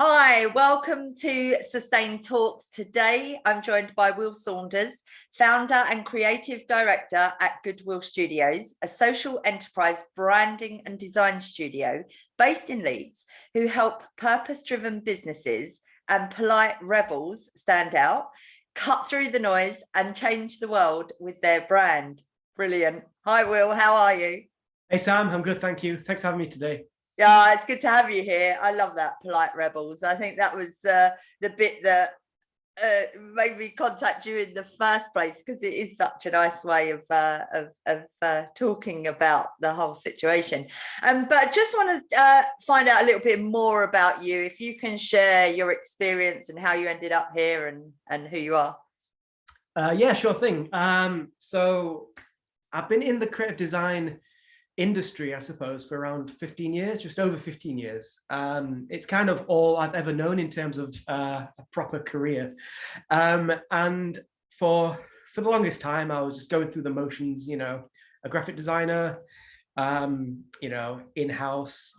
Hi, welcome to Sustain Talks. Today, I'm joined by Will Saunders, founder and creative director at Goodwill Studios, a social enterprise branding and design studio based in Leeds, who help purpose-driven businesses and polite rebels stand out, cut through the noise and change the world with their brand. Brilliant. Hi, Will. How are you? Hey, Sam. I'm good. Thank you. Thanks for having me today. Yeah, it's good to have you here. I love that, polite rebels. I think that was the bit that made me contact you in the first place, because it is such a nice way of talking about the whole situation. But I just want to find out a little bit more about you. If you can share your experience and how you ended up here and who you are. Yeah, sure thing. So I've been in the creative design industry, I suppose, for around 15 years, just over 15 years. It's kind of all I've ever known in terms of a proper career. And for the longest time, I was just going through the motions, a graphic designer, in-house,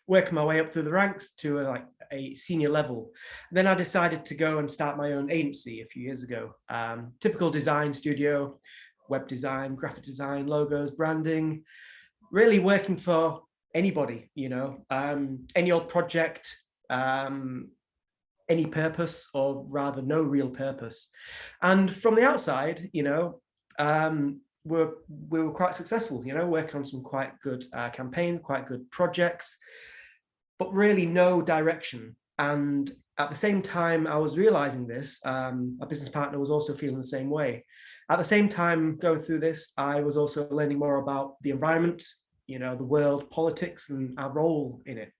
working my way up through the ranks to a senior level. Then I decided to go and start my own agency a few years ago. Typical design studio, web design, graphic design, logos, branding, really working for anybody, any old project, any purpose, or rather no real purpose. And from the outside, we were quite successful, working on some quite good campaigns, quite good projects, but really no direction. And at the same time I was realizing this, a business partner was also feeling the same way. At the same time going through this, I was also learning more about the environment, the world, politics, and our role in it.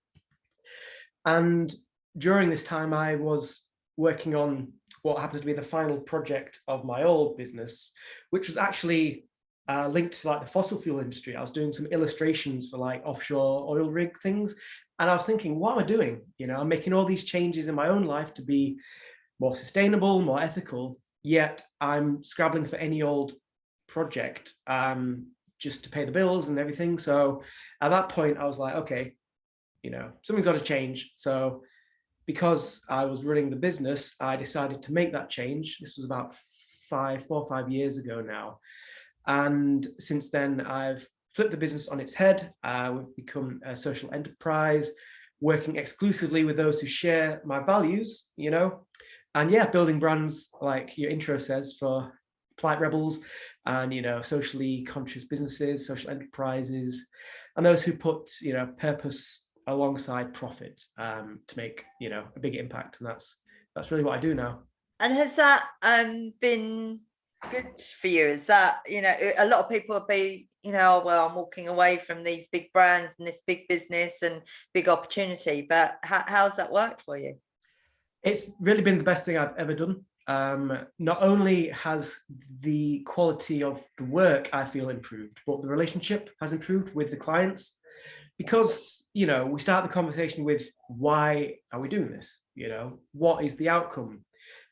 And during this time, I was working on what happens to be the final project of my old business, which was actually linked to the fossil fuel industry. I was doing some illustrations for offshore oil rig things. And I was thinking, what am I doing? I'm making all these changes in my own life to be more sustainable, more ethical, yet I'm scrabbling for any old project just to pay the bills and everything. So at that point, I was like, okay, something's got to change. So because I was running the business, I decided to make that change. This was about 4 or 5 years ago now. And since then, I've flipped the business on its head. We've become a social enterprise, working exclusively with those who share my values, and yeah, building brands like your intro says for polite rebels and, socially conscious businesses, social enterprises, and those who put, purpose alongside profit to make, a big impact. And that's really what I do now. And has that been good for you? Is that, a lot of people will be, well, I'm walking away from these big brands and this big business and big opportunity, but how's that worked for you? It's really been the best thing I've ever done. Not only has the quality of the work, I feel, improved, but the relationship has improved with the clients, because, we start the conversation with, why are we doing this? What is the outcome?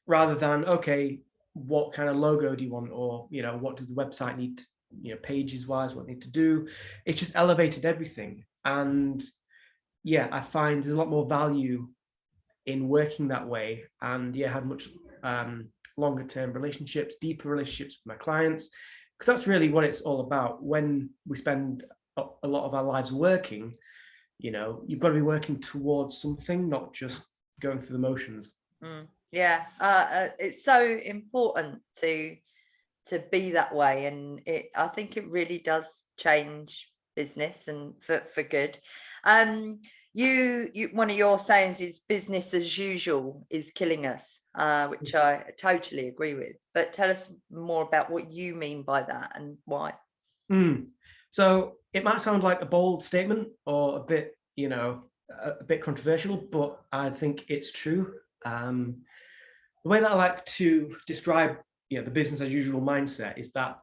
Rather than, okay, what kind of logo do you want? Or, what does the website need, pages wise, what need to do? It's just elevated everything. And yeah, I find there's a lot more value in working that way, and yeah, had much longer term relationships, deeper relationships with my clients, because that's really what it's all about. When we spend a lot of our lives working, you've got to be working towards something, not just going through the motions. Yeah, it's so important to be that way, and I think it really does change business and for good. You one of your sayings is business as usual is killing us, which I totally agree with. But tell us more about what you mean by that and why. So it might sound like a bold statement or a bit, a bit controversial, but I think it's true. The way that I like to describe, the business as usual mindset is that,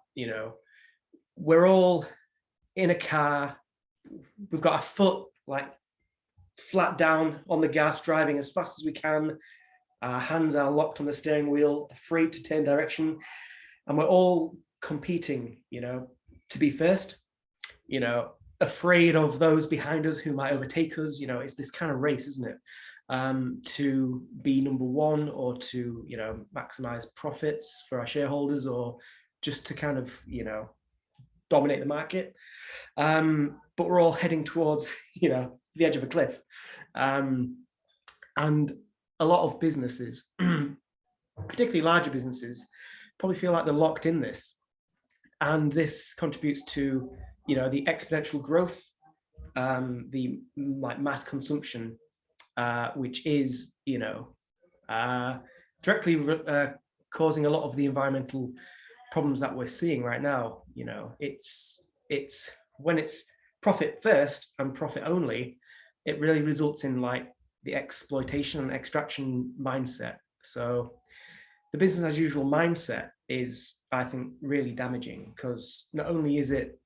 we're all in a car, we've got our foot flat down on the gas, driving as fast as we can. Our hands are locked on the steering wheel, afraid to turn direction, and we're all competing, to be first. Afraid of those behind us who might overtake us. It's this kind of race, isn't it? to be number one, or to, maximize profits for our shareholders, or just to kind of, dominate the market. But we're all heading towards, the edge of a cliff. And a lot of businesses, particularly larger businesses, probably feel like they're locked in this. And this contributes to, the exponential growth, the mass consumption, which is, directly causing a lot of the environmental problems that we're seeing right now. It's when it's profit first and profit only, it really results in the exploitation and extraction mindset. So the business as usual mindset is, I think, really damaging, because not only is it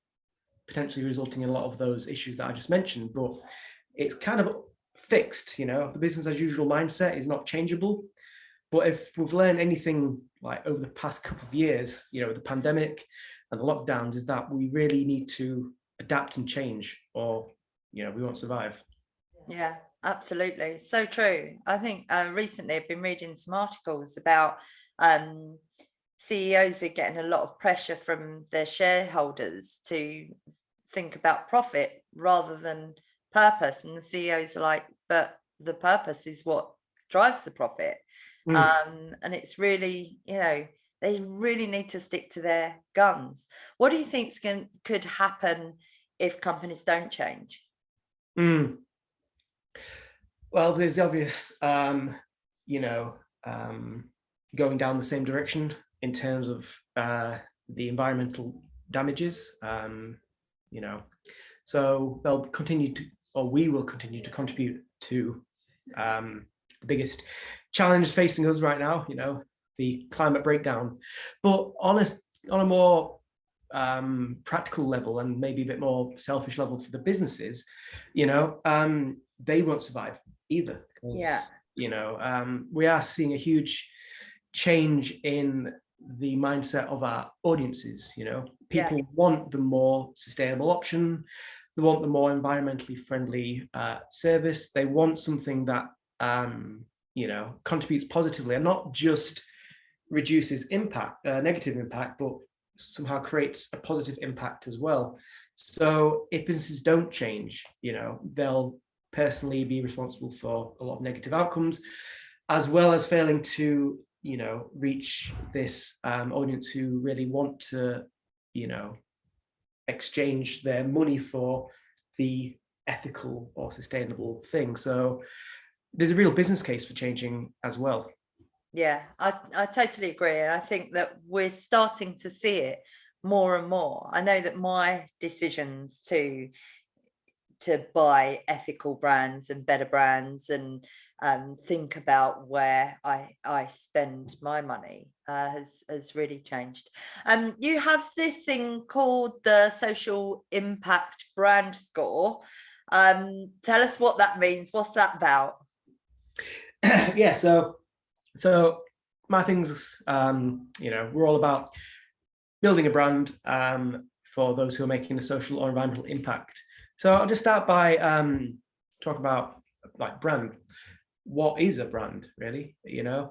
potentially resulting in a lot of those issues that I just mentioned, but it's kind of fixed. The business as usual mindset is not changeable. But if we've learned anything over the past couple of years, the pandemic and the lockdowns, is that we really need to adapt and change, or we won't survive. Yeah, absolutely. So true. I think recently I've been reading some articles about CEOs are getting a lot of pressure from their shareholders to think about profit rather than purpose. And the CEOs are like, but the purpose is what drives the profit. And it's really, they really need to stick to their guns. What do you think could happen if companies don't change? Well, there's obvious, going down the same direction in terms of the environmental damages. So they'll continue to, or we will continue to contribute to the biggest challenge facing us right now, the climate breakdown. But on a more practical level, and maybe a bit more selfish level for the businesses, they won't survive either. Yeah. We are seeing a huge change in the mindset of our audiences. People want the more sustainable option. They want the more environmentally friendly service. They want something that contributes positively, and not just reduces negative impact, but somehow creates a positive impact as well. So if businesses don't change, they'll personally be responsible for a lot of negative outcomes, as well as failing to, reach this audience who really want to, exchange their money for the ethical or sustainable thing. So there's a real business case for changing as well. Yeah, I totally agree. And I think that we're starting to see it more and more. I know that my decisions to buy ethical brands and better brands, and think about where I spend my money has really changed. You have this thing called the social impact brand score. Tell us what that means. What's that about? Yeah, so my things, we're all about building a brand for those who are making a social or environmental impact. So I'll just start by talking about brand. What is a brand, really? A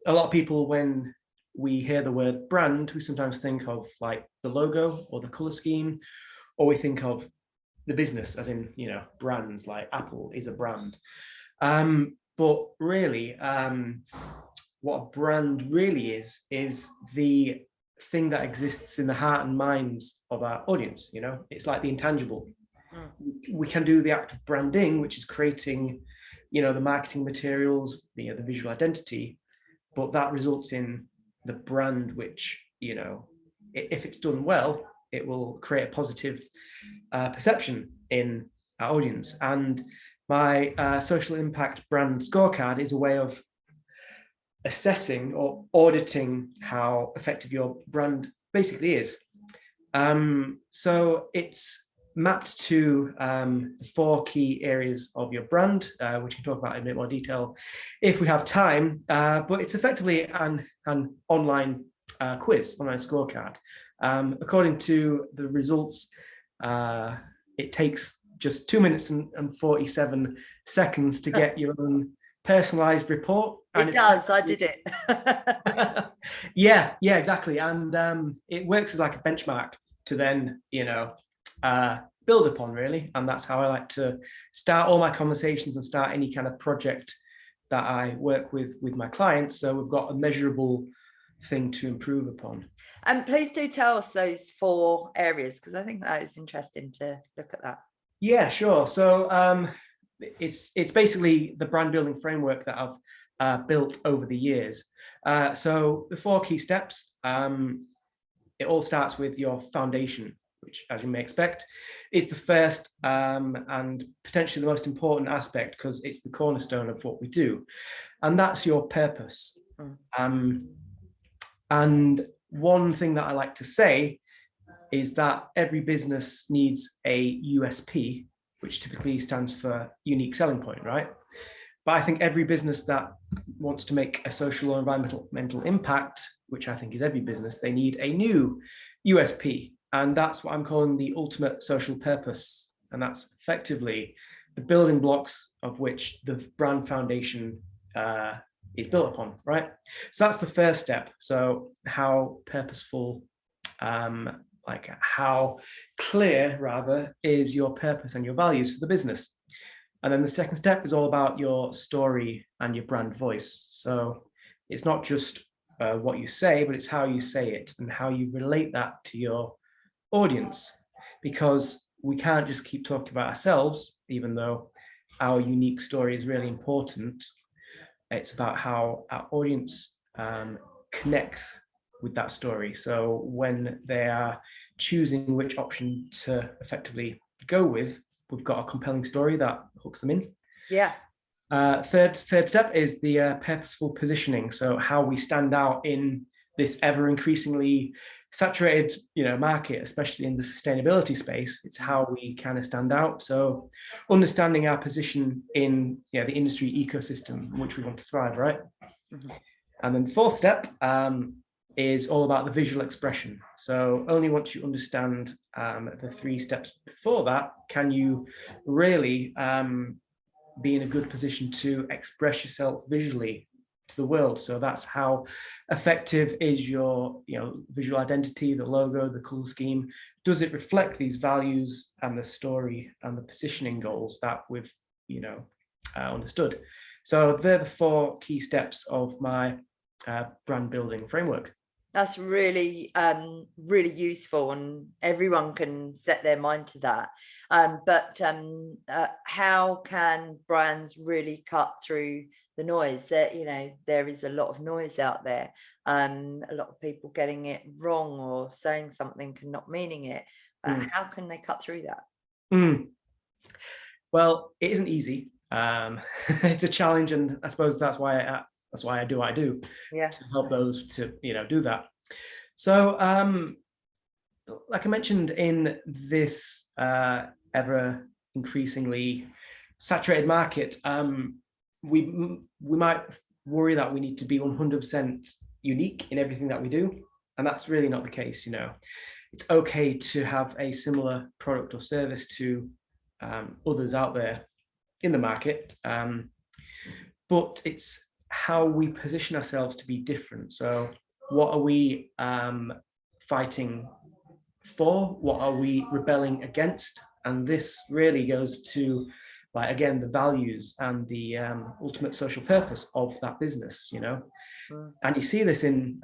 lot of people, when we hear the word brand, we sometimes think of the logo or the color scheme, or we think of the business, as in, brands like Apple is a brand. But really, what a brand really is the thing that exists in the heart and minds of our audience. It's like the intangible. We can do the act of branding, which is creating, the marketing materials, the visual identity, but that results in the brand, which, if it's done well, it will create a positive perception in our audience. And my social impact brand scorecard is a way of assessing or auditing how effective your brand basically is. So it's mapped to the 4 key areas of your brand, which we can talk about in a bit more detail if we have time. But it's effectively an online quiz, online scorecard. According to the results, it takes just 2 minutes and 47 seconds to get your own personalized report. And it does. I did it. Yeah, exactly. And it works as like a benchmark to then, build upon, really. And that's how I like to start all my conversations and start any kind of project that I work with my clients. So we've got a measurable thing to improve upon. And please do tell us those 4 areas, because I think that is interesting to look at that. Yeah, sure. So it's basically the brand building framework that I've built over the years. So the 4 key steps, it all starts with your foundation, which, as you may expect, is the first and potentially the most important aspect, because it's the cornerstone of what we do. And that's your purpose. And one thing that I like to say is that every business needs a USP, which typically stands for unique selling point, right? But I think every business that wants to make a social or environmental impact, which I think is every business, they need a new USP. And that's what I'm calling the ultimate social purpose. And that's effectively the building blocks of which the brand foundation is built upon, right? So that's the first step. So how purposeful, like how clear rather is your purpose and your values for the business. And then the second step is all about your story and your brand voice. So it's not just what you say, but it's how you say it and how you relate that to your audience, because we can't just keep talking about ourselves, even though our unique story is really important. It's about how our audience connects with that story. So when they are choosing which option to effectively go with, we've got a compelling story that hooks them in. Yeah. Third step is the purposeful positioning. So how we stand out in this ever increasingly saturated, market, especially in the sustainability space. It's how we kind of stand out. So understanding our position in the industry ecosystem in which we want to thrive, right? Mm-hmm. And then the fourth step is all about the visual expression. So only once you understand the 3 steps before that, can you really be in a good position to express yourself visually to the world. So that's how effective is your visual identity, the logo, the color scheme. Does it reflect these values and the story and the positioning goals that we've understood? So they're the 4 key steps of my brand building framework. That's really, really useful, and everyone can set their mind to that. But how can brands really cut through the noise? That there is a lot of noise out there. A lot of people getting it wrong or saying something and not meaning it. But how can they cut through that? Well, it isn't easy. It's a challenge, and I suppose that's why I do what I do, to help those to do that. So like I mentioned, in this ever increasingly saturated market, we might worry that we need to be 100% unique in everything that we do, and that's really not the case. It's okay to have a similar product or service to others out there in the market, but it's how we position ourselves to be different. So what are we fighting for? What are we rebelling against? And this really goes to, again, the values and the ultimate social purpose of that business, And you see this in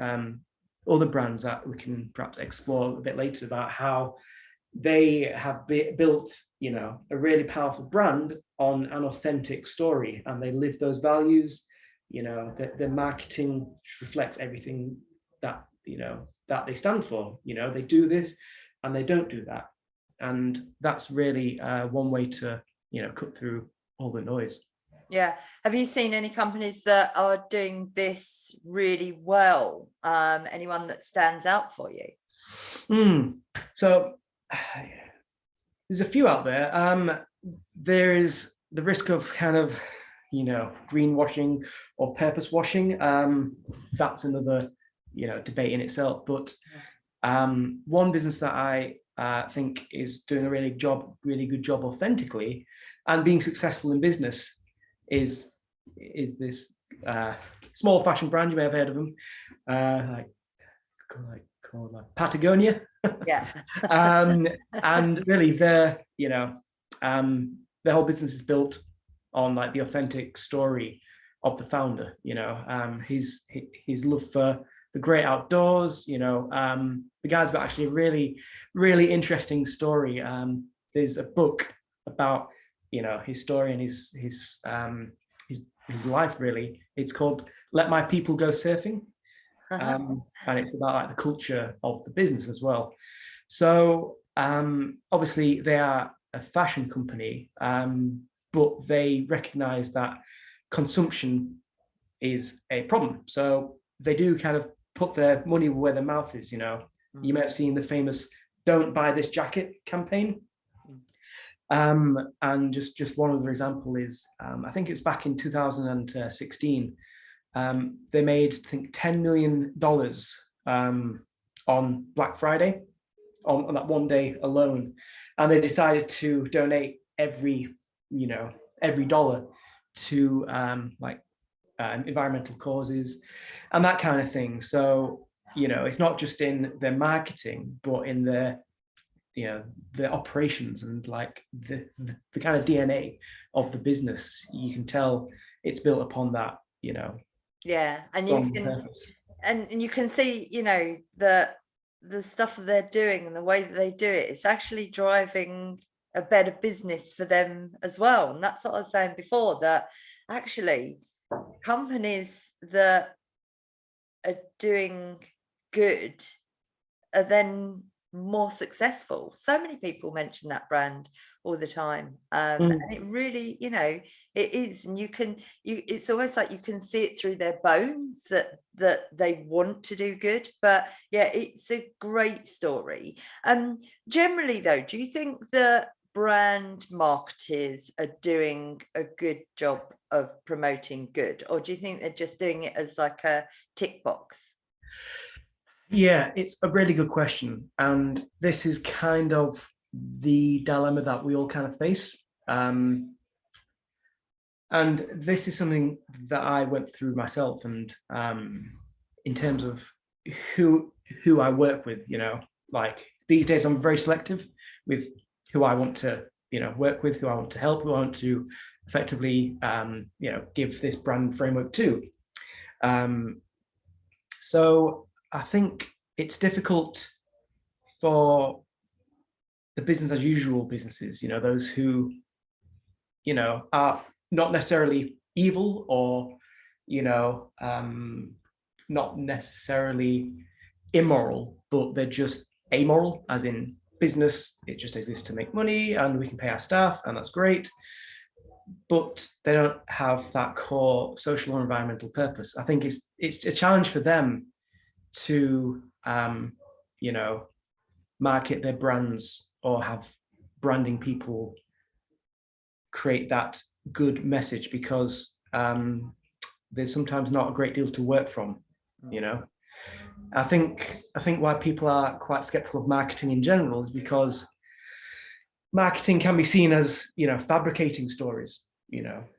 other brands that we can perhaps explore a bit later, about how they have built, a really powerful brand on an authentic story, and they live those values. Their marketing reflects everything that that they stand for. They do this and they don't do that, and that's really one way to cut through all the noise. Yeah. Have you seen any companies that are doing this really well? Anyone that stands out for you? So there's a few out there. There is the risk of kind of greenwashing or purpose washing. That's another debate in itself. But one business that I think is doing a really good job authentically, and being successful in business is this small fashion brand. You may have heard of them, called Patagonia. Yeah. And really, their whole business is built on like the authentic story of the founder. His love for the great outdoors. The guy's got actually a really interesting story. There's a book about his story and his life. Really, it's called "Let My People Go Surfing." And it's about like the culture of the business as well. So obviously they are a fashion company, but they recognize that consumption is a problem. So they do kind of put their money where their mouth is. You may have seen the famous "Don't Buy This Jacket" campaign. And just one other example is, I think it's back in 2016, they made, I think, $10 million on Black Friday, on that one day alone. And they decided to donate every dollar to environmental causes and that kind of thing. So, it's not just in their marketing, but in their operations and like the kind of DNA of the business. You can tell it's built upon that, Yeah, and you can see, the stuff that they're doing and the way that they do it, it's actually driving a better business for them as well. And that's what I was saying before, that actually companies that are doing good are then more successful. So many people mention that brand all the time, and it really, it is, and it's almost like you can see it through their bones that they want to do good. But yeah, it's a great story. Generally though, do you think that brand marketers are doing a good job of promoting good, or do you think they're just doing it as like a tick box? Yeah, it's a really good question. And this is kind of the dilemma that we all kind of face. And this is something that I went through myself. And in terms of who I work with, like these days, I'm very selective with who I want to, work with, who I want to help, who I want to effectively, give this brand framework to. So I think it's difficult for the business as usual businesses, those who, are not necessarily evil or, not necessarily immoral, but they're just amoral, as in business, it just exists to make money and we can pay our staff and that's great. But they don't have that core social or environmental purpose. I think it's a challenge for them to market their brands or have branding people create that good message, because there's sometimes not a great deal to work from. I think why people are quite skeptical of marketing in general is because marketing can be seen as fabricating stories,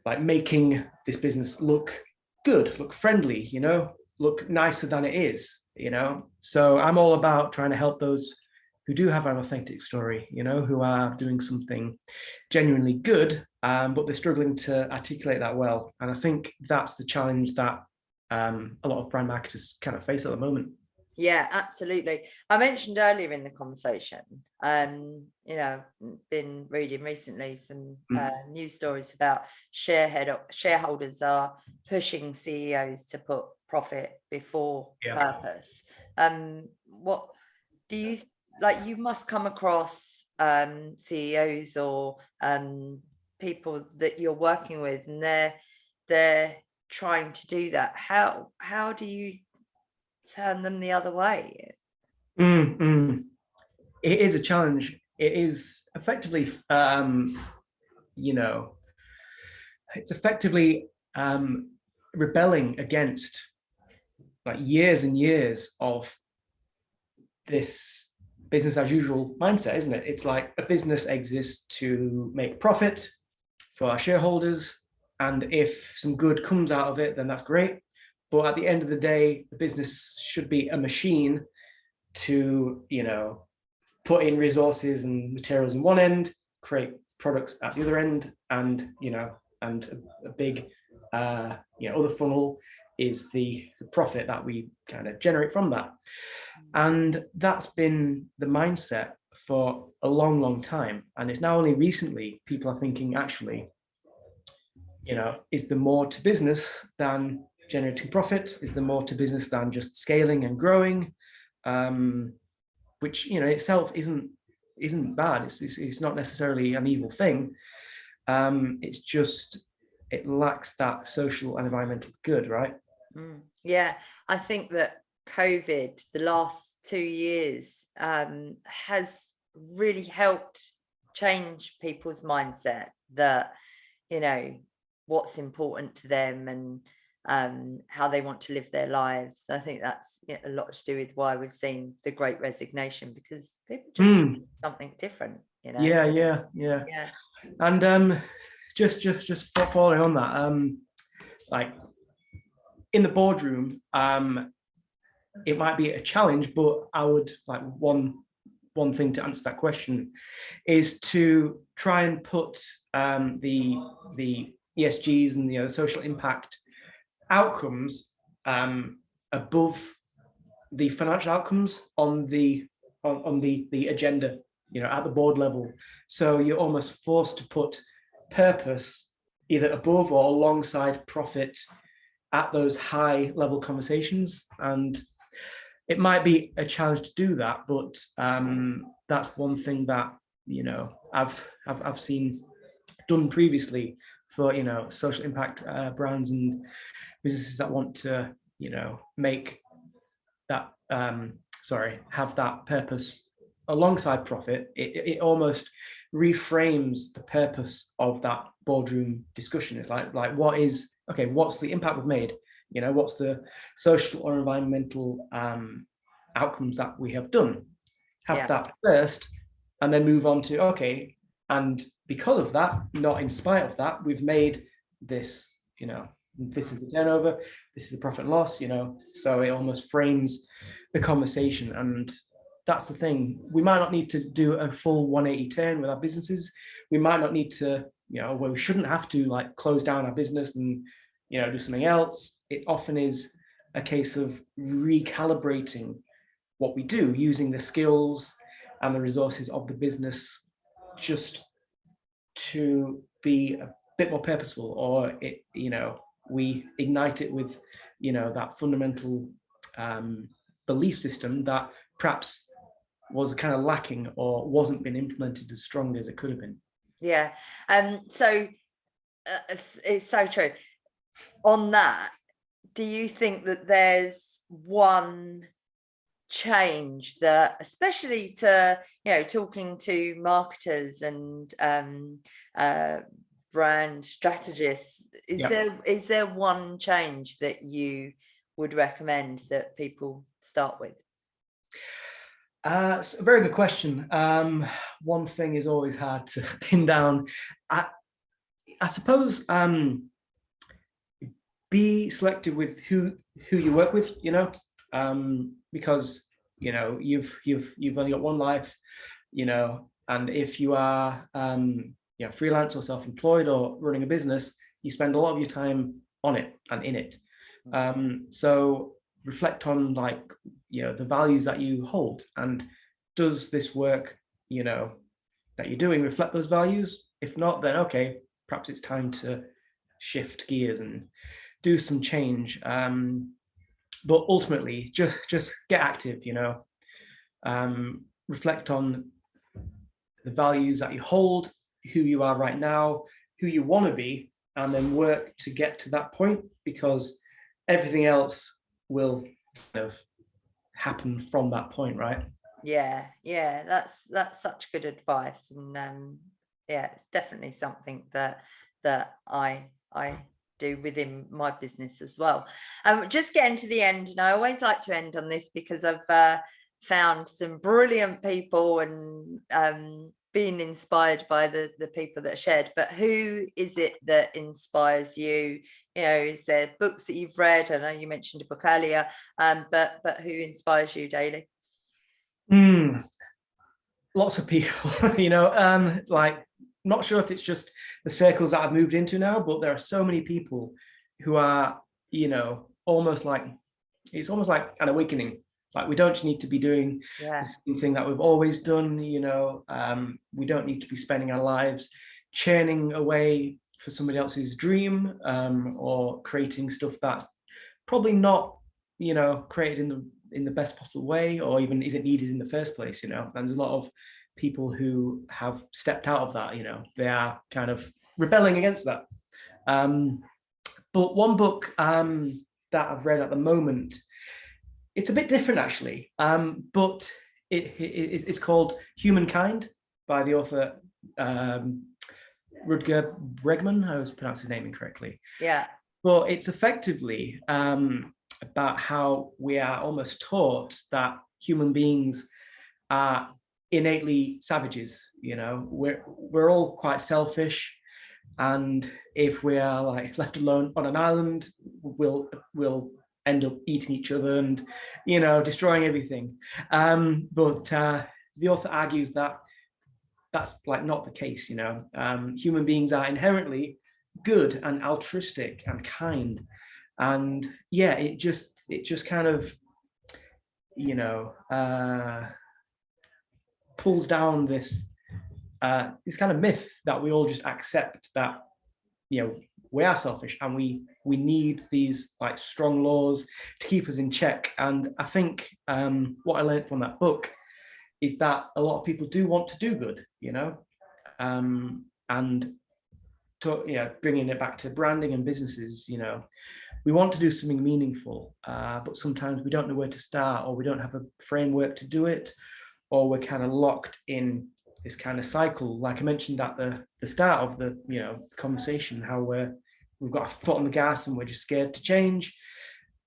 like making this business look good, look friendly, look nicer than it is. So I'm all about trying to help those who do have an authentic story, who are doing something genuinely good, but they're struggling to articulate that well. And I think that's the challenge that a lot of brand marketers kind of face at the moment. Yeah, absolutely. I mentioned earlier in the conversation, been reading recently some news stories about shareholders are pushing CEOs to put profit before purpose. What do you like? You must come across CEOs or people that you're working with, and they're trying to do that. How do you turn them the other way? It is a challenge. It is effectively, it's effectively rebelling against like years and years of this business as usual mindset, isn't it? It's like a business exists to make profit for our shareholders, and if some good comes out of it, then that's great. But at the end of the day, the business should be a machine to, put in resources and materials in one end, create products at the other end, and and a big other funnel is the profit that we kind of generate from that. And that's been the mindset for a long time. And it's now only recently people are thinking, actually, is there more to business than generating profit? Is there more to business than just scaling and growing? Which itself isn't bad. It's not necessarily an evil thing. It's just it lacks that social and environmental good, right? Yeah, I think that COVID, the last 2 years, has really helped change people's mindset that what's important to them and how they want to live their lives. I think that's a lot to do with why we've seen the Great Resignation, because people just need something different. Yeah. And just following on that, like in the boardroom, it might be a challenge, but I would like one thing to answer that question is to try and put the ESGs and the social impact outcomes above the financial outcomes on the agenda, at the board level. So you're almost forced to put purpose either above or alongside profit at those high level conversations. And it might be a challenge to do that, but that's one thing that I've seen done previously for social impact brands and businesses that want to make that have that purpose alongside profit. It almost reframes the purpose of that boardroom discussion. It's like what's the impact we've made? What's the social or environmental outcomes that we have done? Have that first, and then move on to and because of that, not in spite of that, we've made this. This is the turnover, this is the profit and loss. So it almost frames the conversation, and that's the thing. We might not need to do a full 180 turn with our businesses. We might not need to, we shouldn't have to like close down our business and do something else. It often is a case of recalibrating what we do using the skills and the resources of the business just to be a bit more purposeful, or we ignite it with that fundamental belief system that perhaps was kind of lacking or wasn't being implemented as strong as it could have been. So it's so true. On that, do you think that there's one change that, especially to talking to marketers and brand strategists, is there one change that you would recommend that people start with? It's a very good question. One thing is always hard to pin down. I suppose be selective with who you work with, because you've only got one life, and if you are freelance or self-employed or running a business, you spend a lot of your time on it and in it. So reflect on the values that you hold, and does this work that you're doing reflect those values? If not, then perhaps it's time to shift gears and do some change. But ultimately, just get active. Reflect on the values that you hold, who you are right now, who you want to be, and then work to get to that point, because everything else will kind of happen from that point, right? Yeah, that's such good advice, and it's definitely something that I do within my business as well. Just getting to the end, and I always like to end on this because I've found some brilliant people and being inspired by the people that are shared, but who is it that inspires you? You know, is there books that you've read? I know you mentioned a book earlier, but who inspires you daily? Lots of people, you know, like, not sure if it's just the circles that I've moved into now, but there are so many people who are, you know, it's almost like an awakening. Like, we don't need to be doing the same thing that we've always done, you know. We don't need to be spending our lives churning away for somebody else's dream, or creating stuff that's probably not, you know, created in the best possible way, or even isn't needed in the first place, you know. And there's a lot of people who have stepped out of that, you know. They are kind of rebelling against that. But one book that I've read at the moment, it's a bit different actually, but it's called Humankind by the author Rutger Bregman. I always pronounce his name incorrectly. Yeah. But it's effectively about how we are almost taught that human beings are innately savages. You know, we're all quite selfish, and if we are like left alone on an island, we'll end up eating each other and, you know, destroying everything. But the author argues that that's like not the case. You know, human beings are inherently good and altruistic and kind, and yeah, it just kind of, you know, pulls down this kind of myth that we all just accept that, you know, we are selfish and we need these like strong laws to keep us in check. And I think what I learned from that book is that a lot of people do want to do good, you know, and to, you know, bringing it back to branding and businesses, you know, we want to do something meaningful, but sometimes we don't know where to start, or we don't have a framework to do it, or we're kind of locked in this kind of cycle. Like I mentioned at the start of the, you know, conversation, how we've got a foot on the gas and we're just scared to change.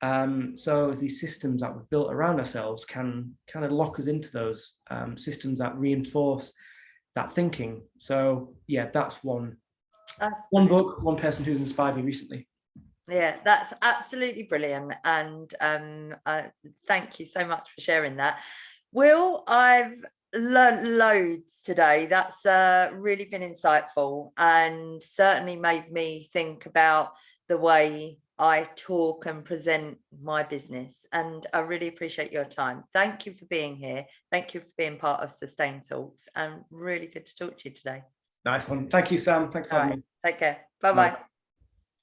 So these systems that we've built around ourselves can kind of lock us into those systems that reinforce that thinking. So yeah, that's one book, one person who's inspired me recently. Yeah, that's absolutely brilliant, and thank you so much for sharing that. Will, I've learned loads today. That's really been insightful, and certainly made me think about the way I talk and present my business, and I really appreciate your time. Thank you for being here. Thank you for being part of Sustain Talks, and really good to talk to you today. Nice one. Thank you, Sam. Thanks for having me. Take care. Bye-bye.